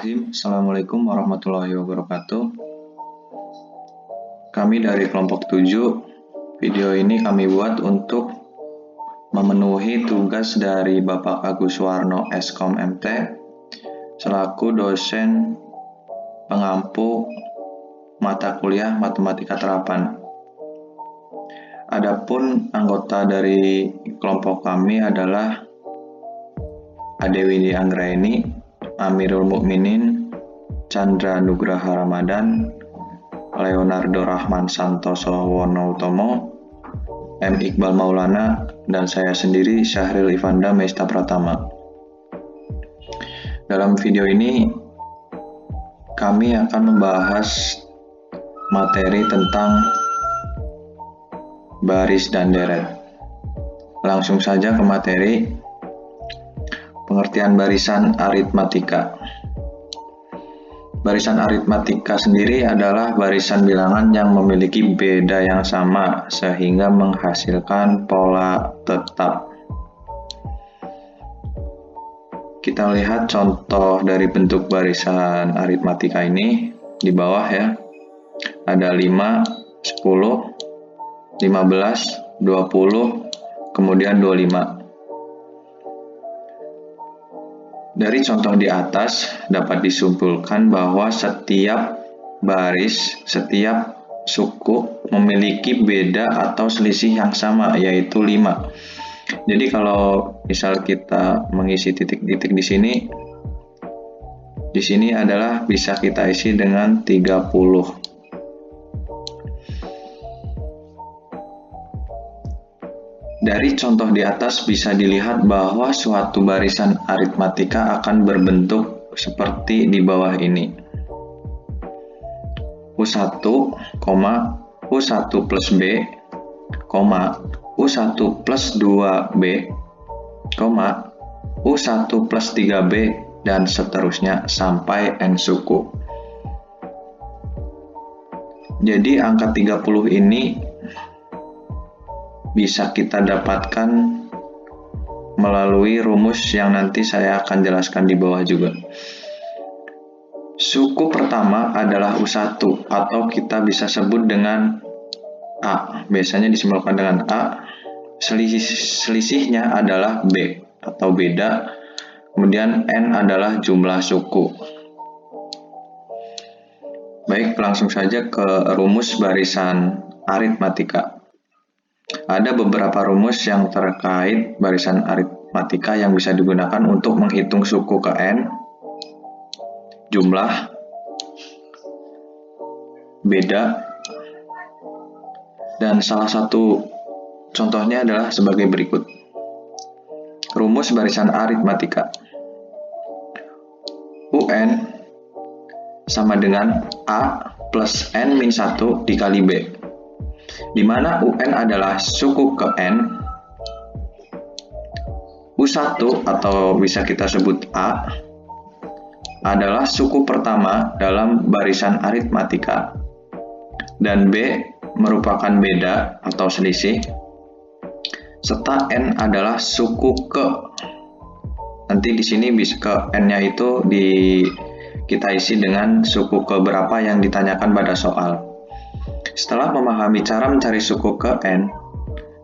Bismillahirrahmanirrahim. Assalamualaikum warahmatullahi wabarakatuh. Kami dari kelompok 7. Video ini kami buat untuk memenuhi tugas dari Bapak Agus Suwarno Eskom MT selaku dosen pengampu mata kuliah Matematika Terapan. Adapun anggota dari kelompok kami adalah Ade Windy Anggraini, Amirul Mukminin, Chandra Nugraha Ramadan, Leonardo Rahman Santoso Wonoutomo, M. Iqbal Maulana, dan saya sendiri Syahril Ivanda Mesta Pratama. Dalam video ini kami akan membahas materi tentang baris dan deret. Langsung saja ke materi. Pengertian barisan aritmatika. Barisan aritmatika sendiri adalah barisan bilangan yang memiliki beda yang sama sehingga menghasilkan pola tetap. Kita lihat contoh dari bentuk barisan aritmatika ini di bawah ya. Ada 5, 10, 15, 20, kemudian 25. Dari contoh di atas dapat disimpulkan bahwa setiap baris, setiap suku memiliki beda atau selisih yang sama, yaitu 5. Jadi kalau misal kita mengisi titik-titik di sini adalah bisa kita isi dengan 30. Dari contoh di atas bisa dilihat bahwa suatu barisan aritmatika akan berbentuk seperti di bawah ini. U1, U1 plus B, U1 plus 2B, U1 plus 3B, dan seterusnya sampai N suku. Jadi angka 30 ini bisa kita dapatkan melalui rumus yang nanti saya akan jelaskan di bawah juga. Suku pertama adalah U1 atau kita bisa sebut dengan A. Biasanya disimbolkan dengan A. Selisihnya adalah B atau beda. Kemudian N adalah jumlah suku. Baik, langsung saja ke rumus barisan aritmatika. Ada beberapa rumus yang terkait barisan aritmatika yang bisa digunakan untuk menghitung suku ke N, jumlah, beda, dan salah satu contohnya adalah sebagai berikut. Rumus barisan aritmatika. UN sama dengan A plus N-1 dikali B. Di mana UN adalah suku ke N, U1 atau bisa kita sebut A adalah suku pertama dalam barisan aritmatika, dan B merupakan beda atau selisih, serta N adalah suku ke. Nanti di sini bisa ke N-nya itu kita isi dengan suku ke berapa yang ditanyakan pada soal. Setelah memahami cara mencari suku ke N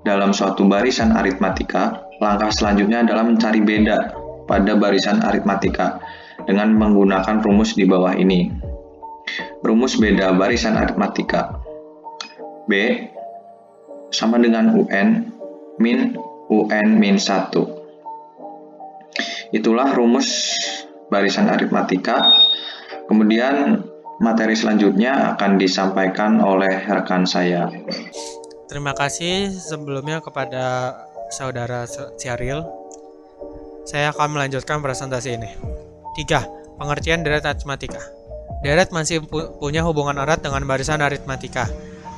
dalam suatu barisan aritmatika, langkah selanjutnya adalah mencari beda pada barisan aritmatika dengan menggunakan rumus di bawah ini. Rumus beda barisan aritmatika. B sama dengan UN min UN min 1. Itulah rumus barisan aritmatika. Kemudian materi selanjutnya akan disampaikan oleh rekan saya. Terima kasih sebelumnya kepada saudara Syahril. Saya akan melanjutkan presentasi ini. 3. Pengertian deret aritmatika. Deret masih punya hubungan erat dengan barisan aritmatika.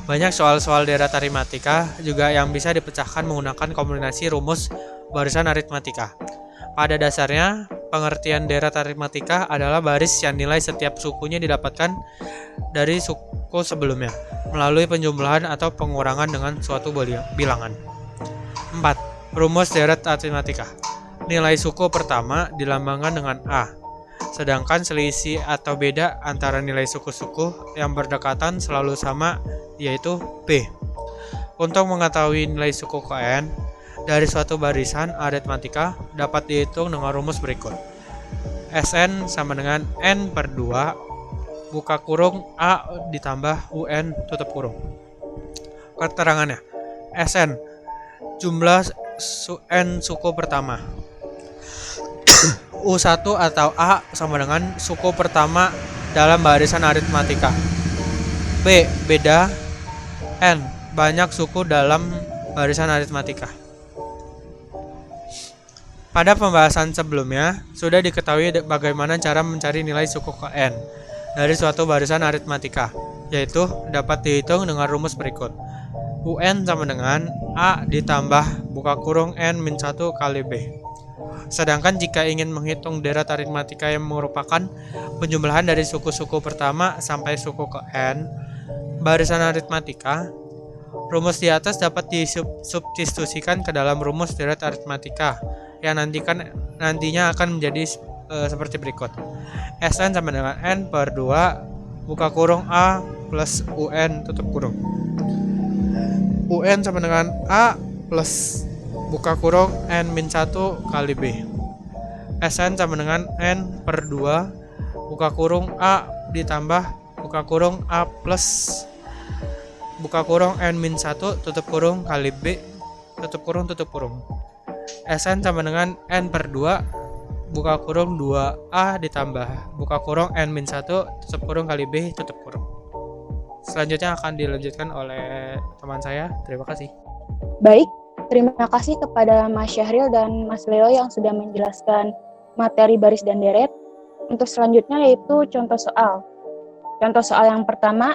Banyak soal-soal deret aritmatika juga yang bisa dipecahkan menggunakan kombinasi rumus barisan aritmatika. Pada dasarnya, pengertian deret aritmatika adalah baris yang nilai setiap sukunya didapatkan dari suku sebelumnya melalui penjumlahan atau pengurangan dengan suatu bilangan. 4. Rumus deret aritmatika. Nilai suku pertama dilambangkan dengan A. Sedangkan selisih atau beda antara nilai suku-suku yang berdekatan selalu sama, yaitu B. Untuk mengetahui nilai suku N dari suatu barisan aritmatika dapat dihitung dengan rumus berikut. Sn sama dengan N per 2 buka kurung A ditambah UN tutup kurung. Keterangannya, Sn jumlah N suku pertama. U1 atau A sama dengan suku pertama dalam barisan aritmatika. B. Beda N banyak suku dalam barisan aritmatika. Pada pembahasan sebelumnya, sudah diketahui bagaimana cara mencari nilai suku N dari suatu barisan aritmatika, yaitu dapat dihitung dengan rumus berikut. UN sama dengan A ditambah buka kurung N min 1 kali B. Sedangkan jika ingin menghitung deret aritmatika yang merupakan penjumlahan dari suku-suku pertama sampai suku ke N barisan aritmatika, rumus di atas dapat disubstitusikan ke dalam rumus deret aritmatika yang nantinya akan menjadi seperti berikut. Sn sama dengan N per 2 buka kurung A plus UN tutup kurung. UN sama dengan A plus buka kurung N min 1 kali B. Sn sama dengan N per 2 buka kurung A ditambah buka kurung A plus buka kurung N min 1 tutup kurung kali B tutup kurung. Sn sama dengan N per 2 buka kurung 2A ditambah buka kurung N min 1 tutup kurung kali B tutup kurung. Selanjutnya akan dilanjutkan oleh teman saya. Terima kasih. Baik, terima kasih kepada Mas Syahril dan Mas Leo yang sudah menjelaskan materi baris dan deret. Untuk selanjutnya yaitu contoh soal. Contoh soal yang pertama,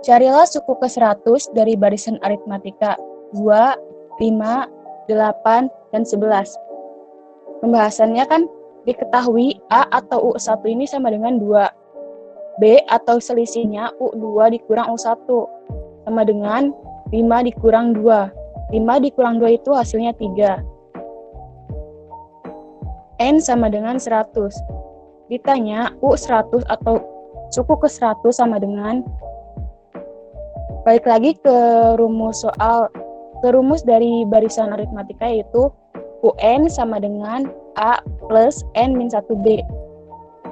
carilah suku ke-100 dari barisan aritmatika 2, 5, 8, dan 11. Pembahasannya kan diketahui A atau U1 ini sama dengan 2. B atau selisihnya U2 dikurang U1 sama dengan 5 dikurang 2. 5 dikurang 2 itu hasilnya 3. N sama dengan 100. Ditanya U100 atau suku ke-100 sama dengan, balik lagi ke rumus soal, ke rumus dari barisan aritmatika yaitu UN sama dengan A plus N min 1B.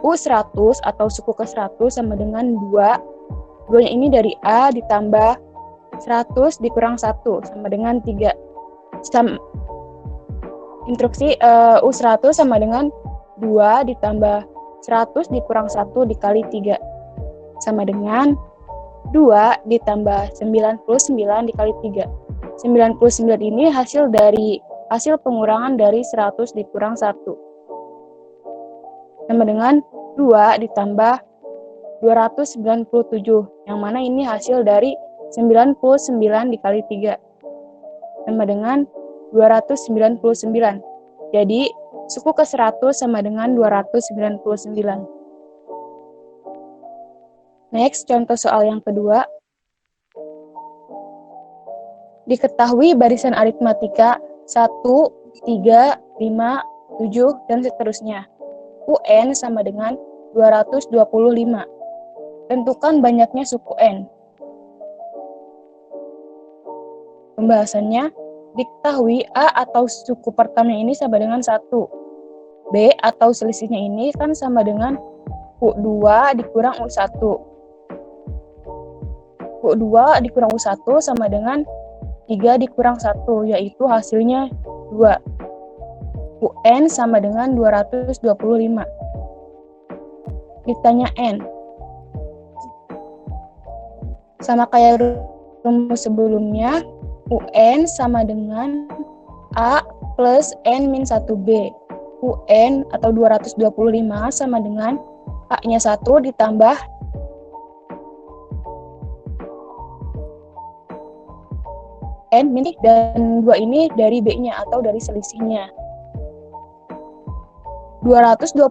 U100 atau suku ke-100 sama dengan 2. 2-nya ini dari A ditambah 100 dikurang 1 sama dengan 3. Instruksi U100 sama dengan 2 ditambah 100 dikurang 1 dikali 3 sama dengan 2 ditambah 99 dikali 3. 99 ini hasil pengurangan dari 100 dikurang 1 sama dengan 2 ditambah 297, yang mana ini hasil dari 99 dikali 3 sama dengan 299. Jadi suku ke-100 sama dengan 299. Next, contoh soal yang kedua. Diketahui barisan aritmatika 1, 3, 5, 7, dan seterusnya. UN sama dengan 225. Tentukan banyaknya suku N. Pembahasannya, diketahui A atau suku pertama ini sama dengan 1. B atau selisihnya ini kan sama dengan U2 dikurang U1. U2 dikurang U1 sama dengan 3 dikurang 1, yaitu hasilnya 2. UN sama dengan 225. Ditanya N. Sama kayak rumus sebelumnya, UN sama dengan A plus N min 1B. UN atau 225 sama dengan A-nya 1 ditambah N min, dan 2 ini dari B-nya atau dari selisihnya. 225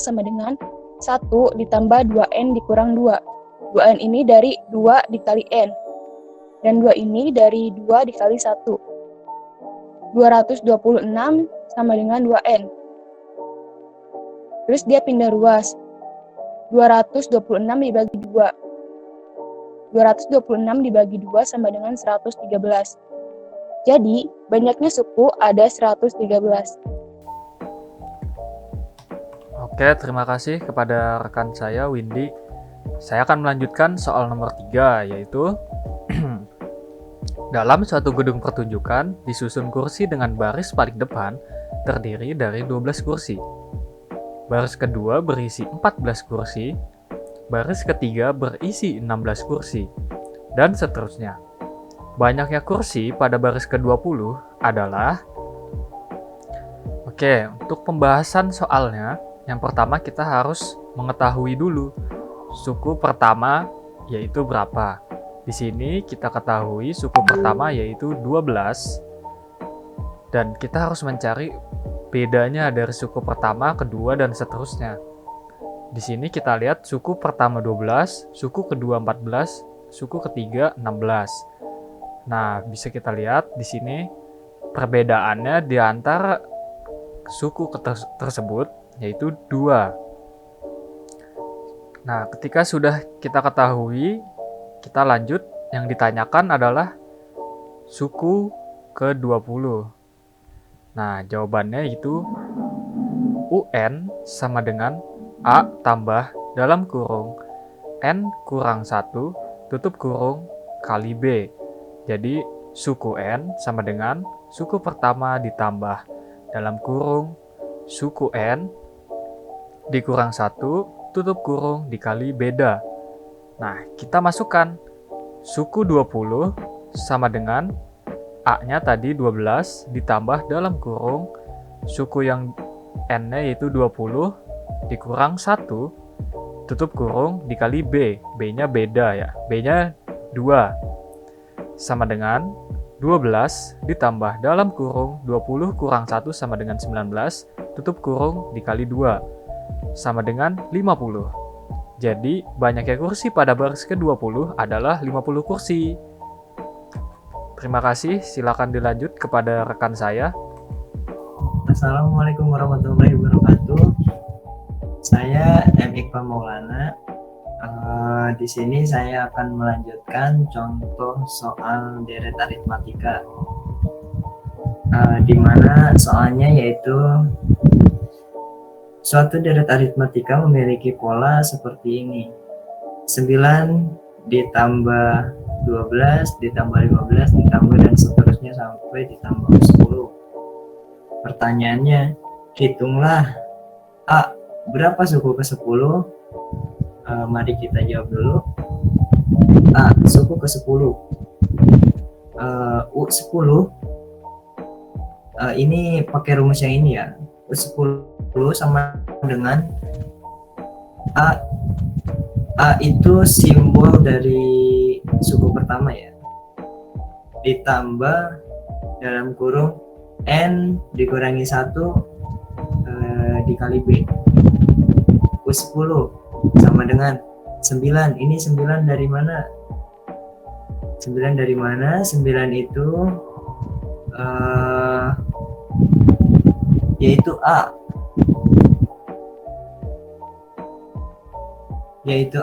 sama dengan 1 ditambah 2N dikurang 2. 2N ini dari 2 dikali N. Dan 2 ini dari 2 dikali 1. 226 sama dengan 2N. Terus dia pindah ruas. 226 dibagi 2. 226 dibagi 2 sama dengan 113. Jadi, banyaknya suku ada 113. Oke, terima kasih kepada rekan saya, Windy. Saya akan melanjutkan soal nomor 3, yaitu dalam suatu gedung pertunjukan disusun kursi dengan baris paling depan terdiri dari 12 kursi. Baris kedua berisi 14 kursi, baris ketiga berisi 16 kursi, dan seterusnya. Banyaknya kursi pada baris ke-20 adalah... Oke, untuk pembahasan soalnya, yang pertama kita harus mengetahui dulu suku pertama yaitu berapa. Di sini kita ketahui suku pertama yaitu 12 dan kita harus mencari bedanya dari suku pertama, kedua, dan seterusnya. Di sini kita lihat suku pertama 12, suku kedua 14, suku ketiga 16. Nah, bisa kita lihat di sini perbedaannya di antara suku tersebut yaitu 2. Nah, ketika sudah kita ketahui, kita lanjut, yang ditanyakan adalah suku ke-20. Nah, jawabannya itu UN sama dengan A tambah dalam kurung N kurang 1 tutup kurung kali B. Jadi, suku N sama dengan suku pertama ditambah dalam kurung suku N dikurang 1 tutup kurung dikali beda. Nah, kita masukkan suku 20 sama dengan A-nya tadi 12 ditambah dalam kurung suku yang N-nya yaitu 20 dikurang 1 tutup kurung dikali B. B-nya beda ya. B-nya 2 sama dengan 12 ditambah dalam kurung 20 kurang 1 sama dengan 19 tutup kurung dikali 2 sama dengan 50. Jadi, banyaknya kursi pada baris ke-20 adalah 50 kursi. Terima kasih, silakan dilanjut kepada rekan saya. Assalamualaikum warahmatullahi wabarakatuh. Saya M. Iqbal Maulana. Di sini saya akan melanjutkan contoh soal deret aritmatika. Di mana soalnya yaitu suatu deret aritmatika memiliki pola seperti ini. 9 ditambah 12 ditambah 15 ditambah dan seterusnya sampai ditambah 10. Pertanyaannya, hitunglah A. Berapa suku ke-10? Mari kita jawab dulu. A. Suku ke-10 U10 ini pakai rumus yang ini ya. U10 sama dengan A itu simbol dari suku pertama ya, ditambah dalam kurung N dikurangi 1 dikali B. U10 sama dengan 9. Ini 9 dari mana? 9 dari mana? 9 itu yaitu A. Yaitu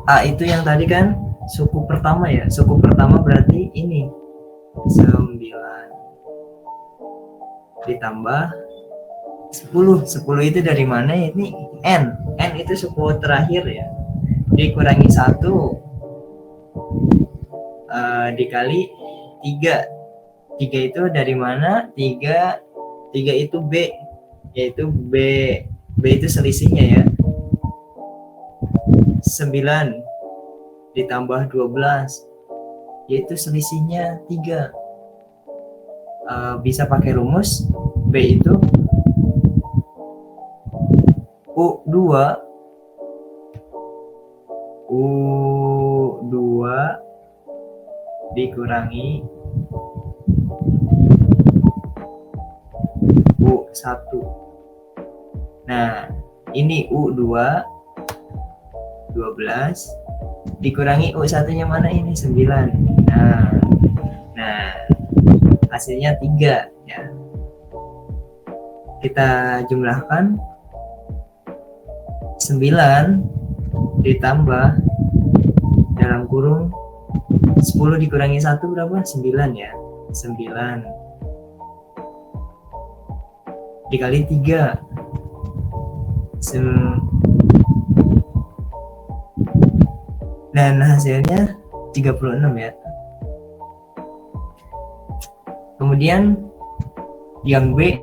A itu yang tadi kan suku pertama ya. Suku pertama berarti ini 9 ditambah 10. 10 itu dari mana? Ini N. N itu suku terakhir ya. Dikurangi 1 dikali 3. 3 itu dari mana? 3 itu B. Yaitu B itu selisihnya ya. 9 ditambah 12 yaitu selisihnya 3. Bisa pakai rumus B itu U2 dikurangi U1. Nah, ini U2 12 dikurangi U1-nya mana ini? 9. Nah, hasilnya 3 ya. kita jumlahkan 9 ditambah dalam kurung 10 dikurangi 1 berapa? 9 ya. 9 dikali 3 dan hasilnya 36 ya. Kemudian yang B,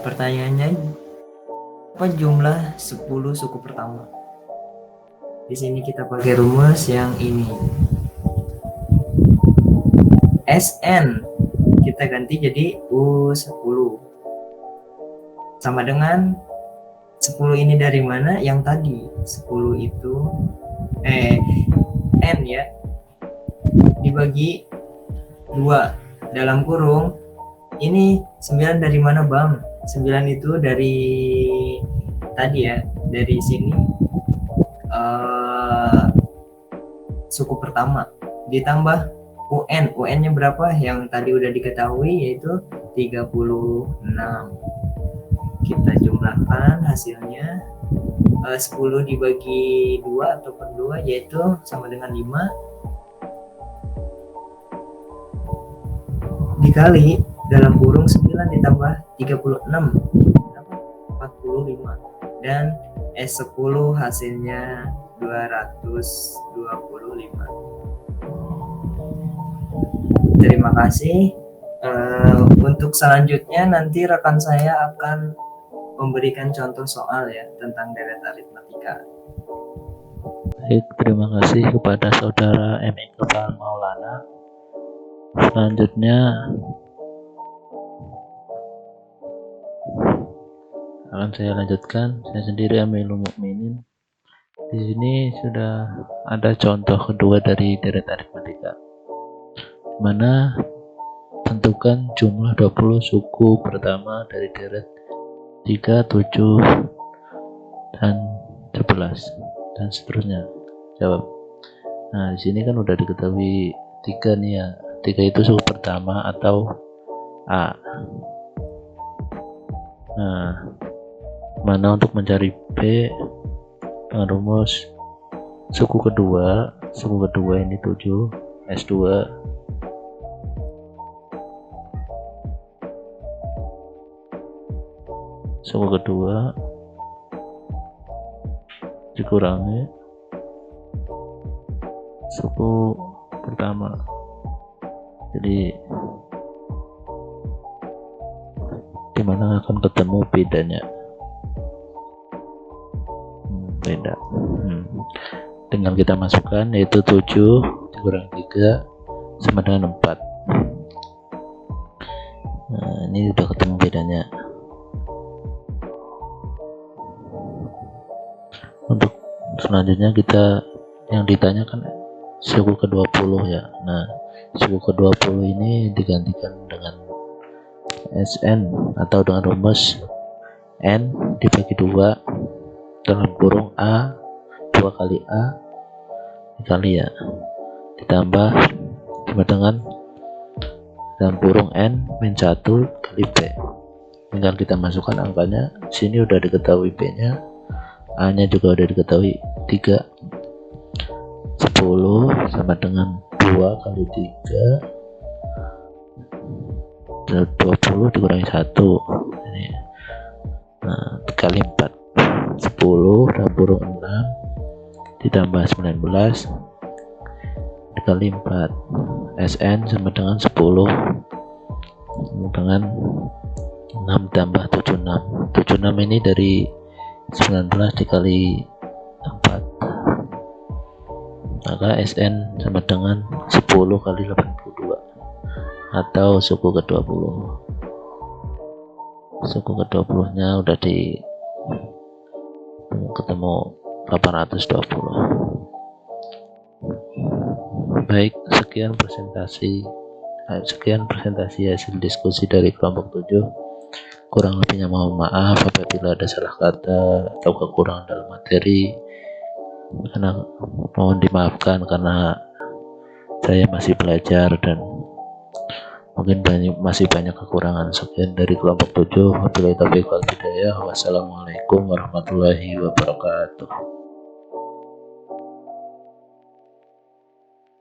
pertanyaannya apa jumlah 10 suku pertama? Di sini kita pakai rumus yang ini. SN kita ganti jadi U10 sama dengan 10 ini dari mana? Yang tadi 10 itu N ya, dibagi 2 dalam kurung ini 9 dari mana Bang? 9 itu dari tadi ya, dari sini suku pertama ditambah UN nya berapa? Yang tadi udah diketahui yaitu 36. Kita jumlahkan hasilnya 10 dibagi 2 atau per 2 yaitu sama dengan 5 dikali dalam kurung 9 ditambah 36 45 dan S10 hasilnya 225. Terima kasih. Untuk selanjutnya nanti rekan saya akan memberikan contoh soal ya tentang deret aritmatika. Baik, terima kasih kepada saudara M. Iqbal Maulana. Selanjutnya akan saya lanjutkan. Saya sendiri Amilul Mukminin. Di sini sudah ada contoh kedua dari deret aritmatika, mana tentukan jumlah 20 suku pertama dari deret 3, 7, dan 11 dan seterusnya. Jawab. Nah, di sini kan udah diketahui 3 nih ya. 3 itu suku pertama atau A. Nah, mana untuk mencari B dengan rumus suku kedua ini 7, S2 suku kedua dikurangi suku pertama, jadi dimana akan ketemu bedanya. Beda dengan kita masukkan yaitu 7 dikurang 3 sama dengan 4. Nah, ini udah ketemu bedanya. Untuk selanjutnya kita yang ditanyakan suku ke-20 ya. Nah, suku ke-20 ini digantikan dengan SN atau dengan rumus N dibagi 2 dalam kurung A 2 kali A dikali ya, ditambah sama dengan dalam kurung N min 1 kali B. Tinggal kita masukkan angkanya. Sini udah diketahui B nya, A nya juga udah diketahui 3. 10 sama dengan 2 kali 3 20 dikurangi 1 ini. Nah, dikali 4 10 dalam kurung 6 ditambah 19 dikali 4 SN sama dengan 10 dengan 6 tambah 76 ini dari 19 dikali 4, maka SN sama dengan 10 kali 82 atau suku ke-20. Suku ke-20 nya udah ketemu 820. Baik, sekian presentasi hasil diskusi dari kelompok 7. Kurang lebihnya mohon maaf apabila ada salah kata atau kekurangan dalam materi, karena mohon dimaafkan karena saya masih belajar dan Mungkin masih banyak kekurangan. Sekian dari kelompok 7. Wabillahi taufiq wal hidayah. Wassalamualaikum warahmatullahi wabarakatuh.